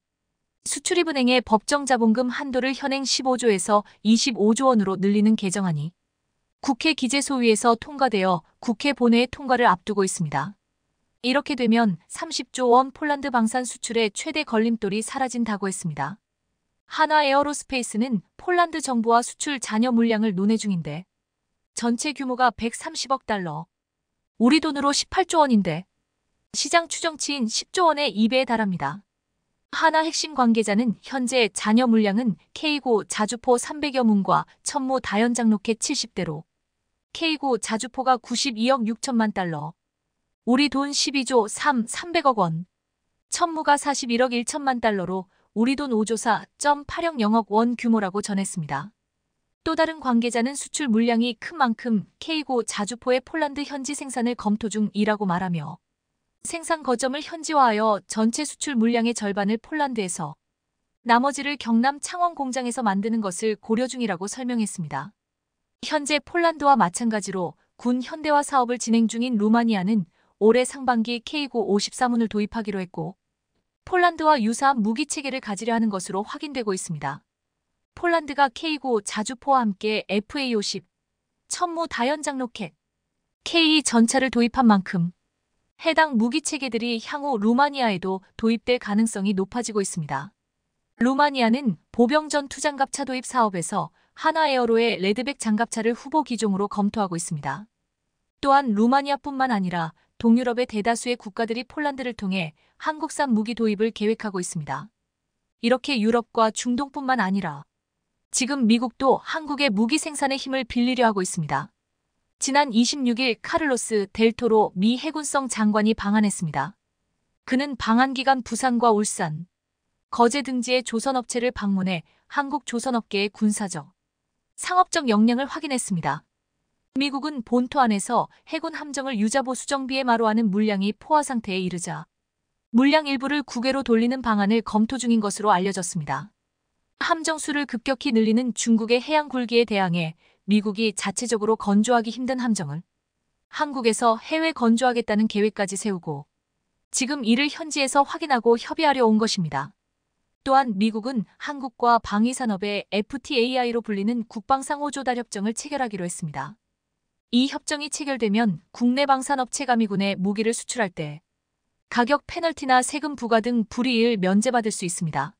수출입은행의 법정 자본금 한도를 현행 15조에서 25조 원으로 늘리는 개정안이 국회 기재소위에서 통과되어 국회 본회의 통과를 앞두고 있습니다. 이렇게 되면 30조 원 폴란드 방산 수출의 최대 걸림돌이 사라진다고 했습니다. 한화 에어로스페이스는 폴란드 정부와 수출 잔여 물량을 논의 중인데 전체 규모가 130억 달러, 우리 돈으로 18조 원인데 시장 추정치인 10조 원의 2배에 달합니다. 하나 핵심 관계자는 현재 잔여 물량은 K고 자주포 300여 문과 천무 다연장 로켓 70대로 K고 자주포가 92억 6천만 달러, 우리 돈 12조 300억 원, 천무가 41억 1천만 달러로 우리 돈 5조 4.800억 원 규모라고 전했습니다. 또 다른 관계자는 수출 물량이 큰 만큼 K고 자주포의 폴란드 현지 생산을 검토 중이라고 말하며 생산 거점을 현지화하여 전체 수출 물량의 절반을 폴란드에서 나머지를 경남 창원 공장에서 만드는 것을 고려 중이라고 설명했습니다. 현재 폴란드와 마찬가지로 군 현대화 사업을 진행 중인 루마니아는 올해 상반기 K고 54문을 도입하기로 했고 폴란드와 유사한 무기 체계를 가지려 하는 것으로 확인되고 있습니다. 폴란드가 K고 자주포와 함께 FA-50, 천무 다연장 로켓, K 전차를 도입한 만큼 해당 무기 체계들이 향후 루마니아에도 도입될 가능성이 높아지고 있습니다. 루마니아는 보병전 투장갑차 도입 사업에서 하나에어로의 레드백 장갑차를 후보 기종으로 검토하고 있습니다. 또한 루마니아뿐만 아니라 동유럽의 대다수의 국가들이 폴란드를 통해 한국산 무기 도입을 계획하고 있습니다. 이렇게 유럽과 중동뿐만 아니라 지금 미국도 한국의 무기 생산의 힘을 빌리려 하고 있습니다. 지난 26일 카를로스 델토로 미 해군성 장관이 방한했습니다. 그는 방한 기간 부산과 울산, 거제 등지의 조선업체를 방문해 한국 조선업계의 군사적, 상업적 역량을 확인했습니다. 미국은 본토 안에서 해군 함정을 유자보 수정비에 마루하는 물량이 포화 상태에 이르자 물량 일부를 국외로 돌리는 방안을 검토 중인 것으로 알려졌습니다. 함정 수를 급격히 늘리는 중국의 해양 굴기에 대항해 미국이 자체적으로 건조하기 힘든 함정을 한국에서 해외 건조하겠다는 계획까지 세우고 지금 이를 현지에서 확인하고 협의하려 온 것입니다. 또한 미국은 한국과 방위산업의 FTAI로 불리는 국방상호조달 협정을 체결하기로 했습니다. 이 협정이 체결되면 국내 방산업체 가미군에 무기를 수출할 때 가격 페널티나 세금 부과 등 불이익을 면제받을 수 있습니다.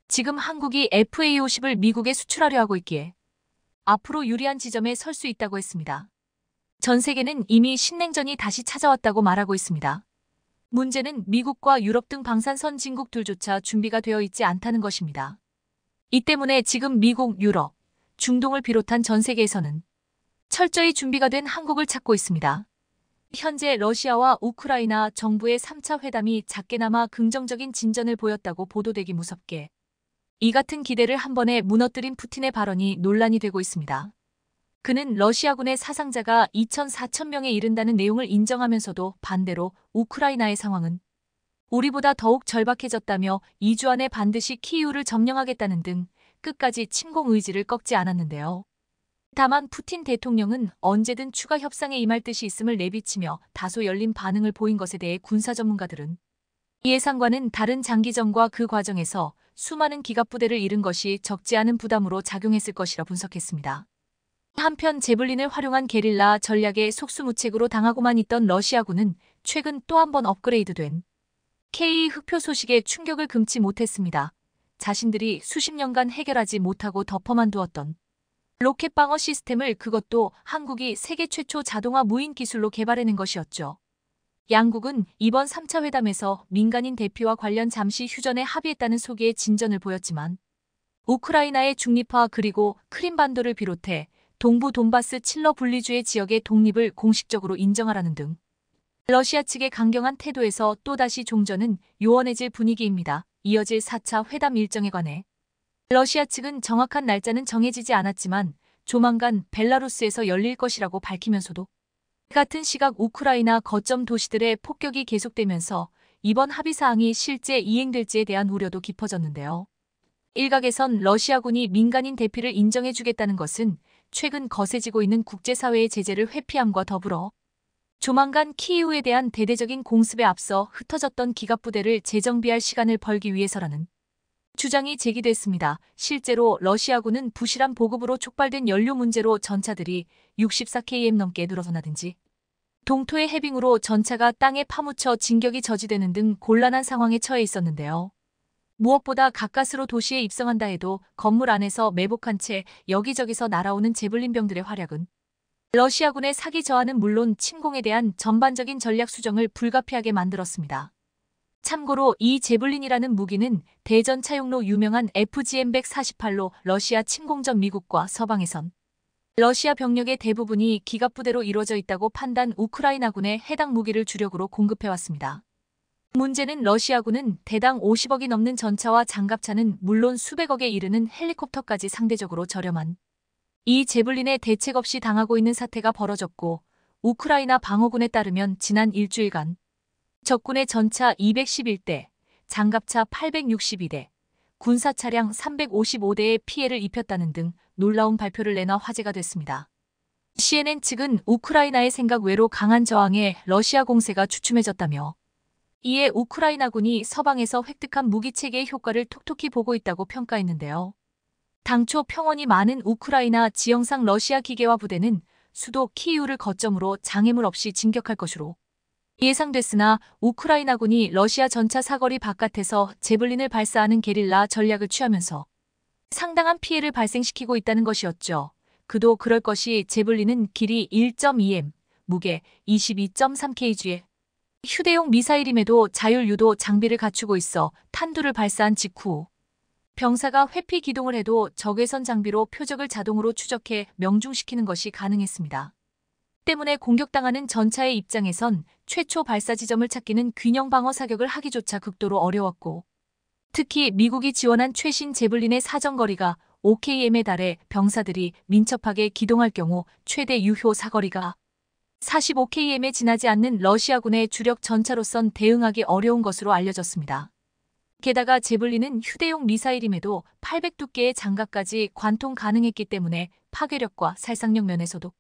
지금 한국이 FA-50을 미국에 수출하려 하고 있기에 앞으로 유리한 지점에 설 수 있다고 했습니다. 전 세계는 이미 신냉전이 다시 찾아왔다고 말하고 있습니다. 문제는 미국과 유럽 등 방산 선진국들조차 준비가 되어 있지 않다는 것입니다. 이 때문에 지금 미국, 유럽, 중동을 비롯한 전 세계에서는 철저히 준비가 된 한국을 찾고 있습니다. 현재 러시아와 우크라이나 정부의 3차 회담이 작게나마 긍정적인 진전을 보였다고 보도되기 무섭게 이 같은 기대를 한 번에 무너뜨린 푸틴의 발언이 논란이 되고 있습니다. 그는 러시아군의 사상자가 2,400명에 이른다는 내용을 인정하면서도 반대로 우크라이나의 상황은 우리보다 더욱 절박해졌다며 2주 안에 반드시 키이우를 점령하겠다는 등 끝까지 침공 의지를 꺾지 않았는데요. 다만 푸틴 대통령은 언제든 추가 협상에 임할 뜻이 있음을 내비치며 다소 열린 반응을 보인 것에 대해 군사 전문가들은 예상과는 다른 장기전과 그 과정에서 수많은 기갑부대를 잃은 것이 적지 않은 부담으로 작용했을 것이라 분석했습니다. 한편 제블린을 활용한 게릴라 전략에 속수무책으로 당하고만 있던 러시아군은 최근 또 한 번 업그레이드된 K 흑표 소식에 충격을 금치 못했습니다. 자신들이 수십 년간 해결하지 못하고 덮어만 두었던 로켓 방어 시스템을 그것도 한국이 세계 최초 자동화 무인 기술로 개발해낸 것이었죠. 양국은 이번 3차 회담에서 민간인 대피와 관련 잠시 휴전에 합의했다는 소개의 진전을 보였지만 우크라이나의 중립화 그리고 크림반도를 비롯해 동부 돈바스 칠러 분리주의 지역의 독립을 공식적으로 인정하라는 등 러시아 측의 강경한 태도에서 또다시 종전은 요원해질 분위기입니다. 이어질 4차 회담 일정에 관해 러시아 측은 정확한 날짜는 정해지지 않았지만 조만간 벨라루스에서 열릴 것이라고 밝히면서도 같은 시각 우크라이나 거점 도시들의 폭격이 계속되면서 이번 합의사항이 실제 이행될지에 대한 우려도 깊어졌는데요. 일각에선 러시아군이 민간인 대피를 인정해주겠다는 것은 최근 거세지고 있는 국제사회의 제재를 회피함과 더불어 조만간 키이우에 대한 대대적인 공습에 앞서 흩어졌던 기갑부대를 재정비할 시간을 벌기 위해서라는 주장이 제기됐습니다. 실제로 러시아군은 부실한 보급으로 촉발된 연료 문제로 전차들이 64km 넘게 늘어선다든지 동토의 해빙으로 전차가 땅에 파묻혀 진격이 저지되는 등 곤란한 상황에 처해 있었는데요. 무엇보다 가까스로 도시에 입성한다 해도 건물 안에서 매복한 채 여기저기서 날아오는 제블린병들의 활약은 러시아군의 사기 저하는 물론 침공에 대한 전반적인 전략 수정을 불가피하게 만들었습니다. 참고로 이 제블린이라는 무기는 대전 차용로 유명한 FGM-148로 러시아 침공 전 미국과 서방에선 러시아 병력의 대부분이 기갑부대로 이루어져 있다고 판단 우크라이나군에 해당 무기를 주력으로 공급해왔습니다. 문제는 러시아군은 대당 50억이 넘는 전차와 장갑차는 물론 수백억에 이르는 헬리콥터까지 상대적으로 저렴한 이 제블린에 대책 없이 당하고 있는 사태가 벌어졌고 우크라이나 방어군에 따르면 지난 일주일간 적군의 전차 211대, 장갑차 862대, 군사 차량 355대에 피해를 입혔다는 등 놀라운 발표를 내놔 화제가 됐습니다. CNN 측은 우크라이나의 생각 외로 강한 저항에 러시아 공세가 주춤해졌다며 이에 우크라이나군이 서방에서 획득한 무기체계의 효과를 톡톡히 보고 있다고 평가했는데요. 당초 평원이 많은 우크라이나 지형상 러시아 기계화 부대는 수도 키이우를 거점으로 장애물 없이 진격할 것으로 예상됐으나 우크라이나군이 러시아 전차 사거리 바깥에서 제블린을 발사하는 게릴라 전략을 취하면서 상당한 피해를 발생시키고 있다는 것이었죠. 그도 그럴 것이 제블린은 길이 1.2m, 무게 22.3kg의 휴대용 미사일임에도 자율유도 장비를 갖추고 있어 탄두를 발사한 직후 병사가 회피 기동을 해도 적외선 장비로 표적을 자동으로 추적해 명중시키는 것이 가능했습니다. 때문에 공격당하는 전차의 입장에선 최초 발사 지점을 찾기는 균형 방어 사격을 하기조차 극도로 어려웠고 특히 미국이 지원한 최신 제블린의 사정거리가 5km에 달해 병사들이 민첩하게 기동할 경우 최대 유효 사거리가 45km에 지나지 않는 러시아군의 주력 전차로선 대응하기 어려운 것으로 알려졌습니다. 게다가 제블린은 휴대용 미사일임에도 802개의 장갑까지 관통 가능했기 때문에 파괴력과 살상력 면에서도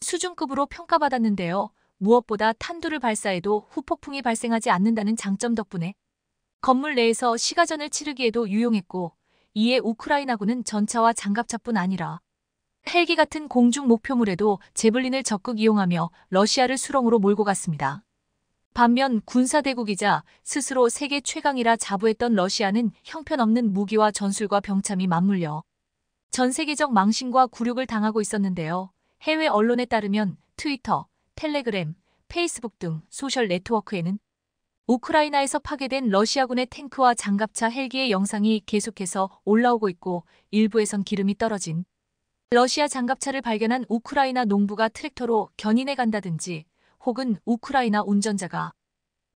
수준급으로 평가받았는데요. 무엇보다 탄두를 발사해도 후폭풍이 발생하지 않는다는 장점 덕분에 건물 내에서 시가전을 치르기에도 유용했고 이에 우크라이나군은 전차와 장갑차뿐 아니라 헬기 같은 공중 목표물에도 제블린을 적극 이용하며 러시아를 수렁으로 몰고 갔습니다. 반면 군사대국이자 스스로 세계 최강이라 자부했던 러시아는 형편없는 무기와 전술과 병참이 맞물려 전 세계적 망신과 굴욕을 당하고 있었는데요. 해외 언론에 따르면 트위터, 텔레그램, 페이스북 등 소셜 네트워크에는 우크라이나에서 파괴된 러시아군의 탱크와 장갑차 헬기의 영상이 계속해서 올라오고 있고 일부에선 기름이 떨어진 러시아 장갑차를 발견한 우크라이나 농부가 트랙터로 견인해 간다든지 혹은 우크라이나 운전자가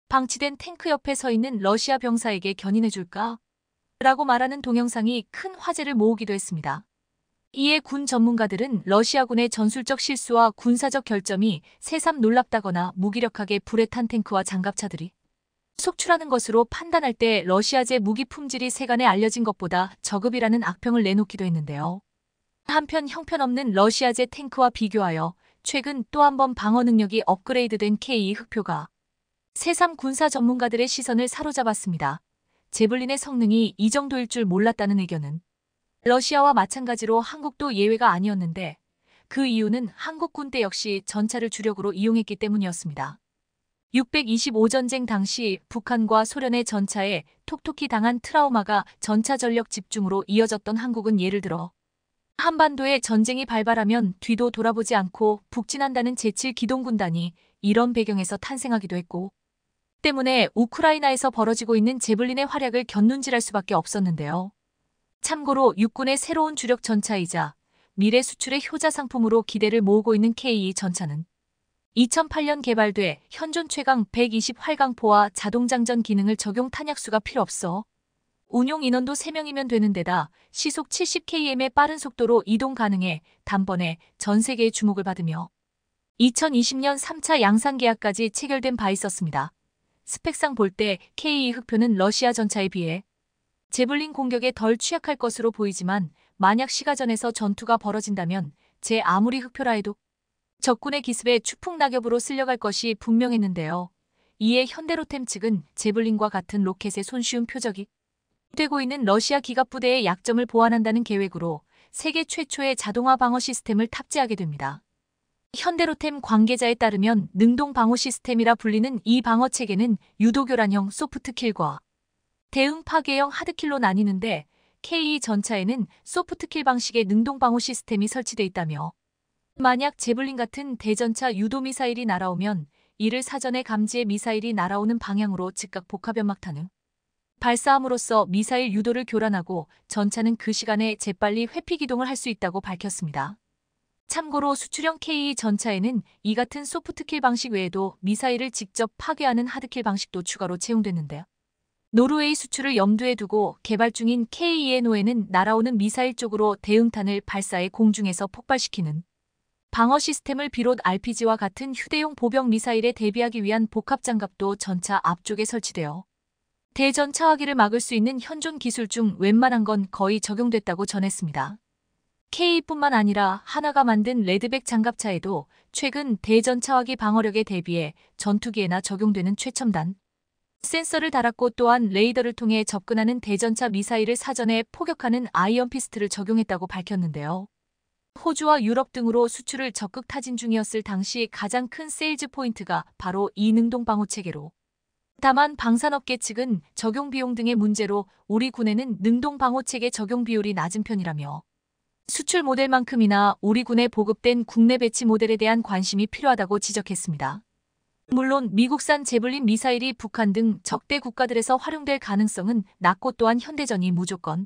방치된 탱크 옆에 서 있는 러시아 병사에게 견인해 줄까? 라고 말하는 동영상이 큰 화제를 모으기도 했습니다. 이에 군 전문가들은 러시아군의 전술적 실수와 군사적 결점이 새삼 놀랍다거나 무기력하게 불에 탄 탱크와 장갑차들이 속출하는 것으로 판단할 때 러시아제 무기 품질이 세간에 알려진 것보다 저급이라는 악평을 내놓기도 했는데요. 한편 형편없는 러시아제 탱크와 비교하여 최근 또 한 번 방어 능력이 업그레이드된 K2 흑표가 새삼 군사 전문가들의 시선을 사로잡았습니다. 제블린의 성능이 이 정도일 줄 몰랐다는 의견은 러시아와 마찬가지로 한국도 예외가 아니었는데 그 이유는 한국 군대 역시 전차를 주력으로 이용했기 때문이었습니다. 625전쟁 당시 북한과 소련의 전차에 톡톡히 당한 트라우마가 전차 전력 집중으로 이어졌던 한국은 예를 들어 한반도에 전쟁이 발발하면 뒤도 돌아보지 않고 북진한다는 제7기동군단이 이런 배경에서 탄생하기도 했고, 때문에 우크라이나에서 벌어지고 있는 제블린의 활약을 곁눈질할 수밖에 없었는데요. 참고로 육군의 새로운 주력 전차이자 미래 수출의 효자 상품으로 기대를 모으고 있는 K2 전차는 2008년 개발돼 현존 최강 120 활강포와 자동장전 기능을 적용 탄약수가 필요 없어 운용 인원도 3명이면 되는 데다 시속 70km의 빠른 속도로 이동 가능해 단번에 전 세계의 주목을 받으며 2020년 3차 양산 계약까지 체결된 바 있었습니다. 스펙상 볼 때 K2 흑표는 러시아 전차에 비해 제블린 공격에 덜 취약할 것으로 보이지만 만약 시가전에서 전투가 벌어진다면 제 아무리 흑표라 해도 적군의 기습에 추풍낙엽으로 쓸려갈 것이 분명했는데요. 이에 현대로템 측은 제블린과 같은 로켓의 손쉬운 표적이 되고 있는 러시아 기갑부대의 약점을 보완한다는 계획으로 세계 최초의 자동화 방어 시스템을 탑재하게 됩니다. 현대로템 관계자에 따르면 능동 방어 시스템이라 불리는 이 방어 체계는 유도교란형 소프트킬과 대응 파괴형 하드킬로 나뉘는데 K2 전차에는 소프트킬 방식의 능동 방어 시스템이 설치돼 있다며 만약 제블린 같은 대전차 유도 미사일이 날아오면 이를 사전에 감지해 미사일이 날아오는 방향으로 즉각 복합연막탄을 발사함으로써 미사일 유도를 교란하고 전차는 그 시간에 재빨리 회피 기동을 할 수 있다고 밝혔습니다. 참고로 수출형 K2 전차에는 이 같은 소프트킬 방식 외에도 미사일을 직접 파괴하는 하드킬 방식도 추가로 채용됐는데요. 노르웨이 수출을 염두에 두고 개발 중인 K2NO에는 날아오는 미사일 쪽으로 대응탄을 발사해 공중에서 폭발시키는 방어 시스템을 비롯 RPG와 같은 휴대용 보병 미사일에 대비하기 위한 복합장갑도 전차 앞쪽에 설치되어 대전차화기를 막을 수 있는 현존 기술 중 웬만한 건 거의 적용됐다고 전했습니다. K2뿐만 아니라 하나가 만든 레드백 장갑차에도 최근 대전차화기 방어력에 대비해 전투기에나 적용되는 최첨단 센서를 달았고 또한 레이더를 통해 접근하는 대전차 미사일을 사전에 포격하는 아이언 피스트를 적용했다고 밝혔는데요. 호주와 유럽 등으로 수출을 적극 타진 중이었을 당시 가장 큰 세일즈 포인트가 바로 이 능동 방어 체계로. 다만 방산업계 측은 적용 비용 등의 문제로 우리 군에는 능동 방어 체계 적용 비율이 낮은 편이라며 수출 모델만큼이나 우리 군에 보급된 국내 배치 모델에 대한 관심이 필요하다고 지적했습니다. 물론 미국산 제블린 미사일이 북한 등 적대 국가들에서 활용될 가능성은 낮고 또한 현대전이 무조건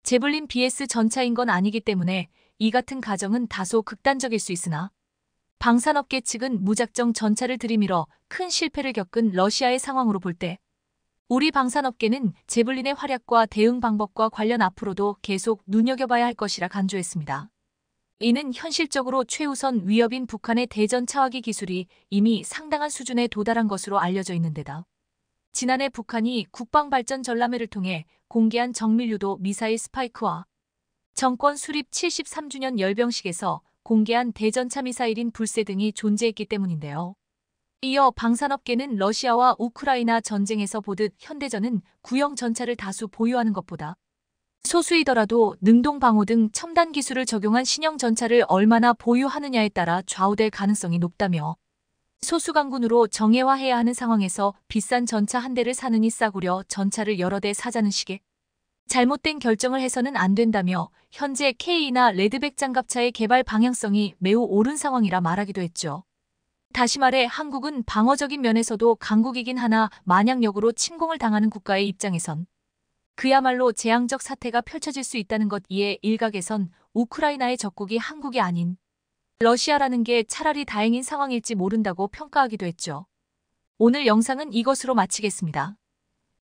제블린 BS 전차인 건 아니기 때문에 이 같은 가정은 다소 극단적일 수 있으나 방산업계 측은 무작정 전차를 들이밀어 큰 실패를 겪은 러시아의 상황으로 볼 때 우리 방산업계는 제블린의 활약과 대응 방법과 관련 앞으로도 계속 눈여겨봐야 할 것이라 강조했습니다. 이는 현실적으로 최우선 위협인 북한의 대전차화기 기술이 이미 상당한 수준에 도달한 것으로 알려져 있는 데다 지난해 북한이 국방발전 전람회를 통해 공개한 정밀유도 미사일 스파이크와 정권 수립 73주년 열병식에서 공개한 대전차 미사일인 불새 등이 존재했기 때문인데요. 이어 방산업계는 러시아와 우크라이나 전쟁에서 보듯 현대전은 구형 전차를 다수 보유하는 것보다 소수이더라도 능동 방어 등 첨단 기술을 적용한 신형 전차를 얼마나 보유하느냐에 따라 좌우될 가능성이 높다며 소수 강군으로 정예화해야 하는 상황에서 비싼 전차 한 대를 사느니 싸구려 전차를 여러 대 사자는 식의 잘못된 결정을 해서는 안 된다며 현재 K2나 레드백 장갑차의 개발 방향성이 매우 옳은 상황이라 말하기도 했죠. 다시 말해 한국은 방어적인 면에서도 강국이긴 하나 만약 역으로 침공을 당하는 국가의 입장에선 그야말로 재앙적 사태가 펼쳐질 수 있다는 것 이에 일각에선 우크라이나의 적국이 한국이 아닌 러시아라는 게 차라리 다행인 상황일지 모른다고 평가하기도 했죠. 오늘 영상은 이것으로 마치겠습니다.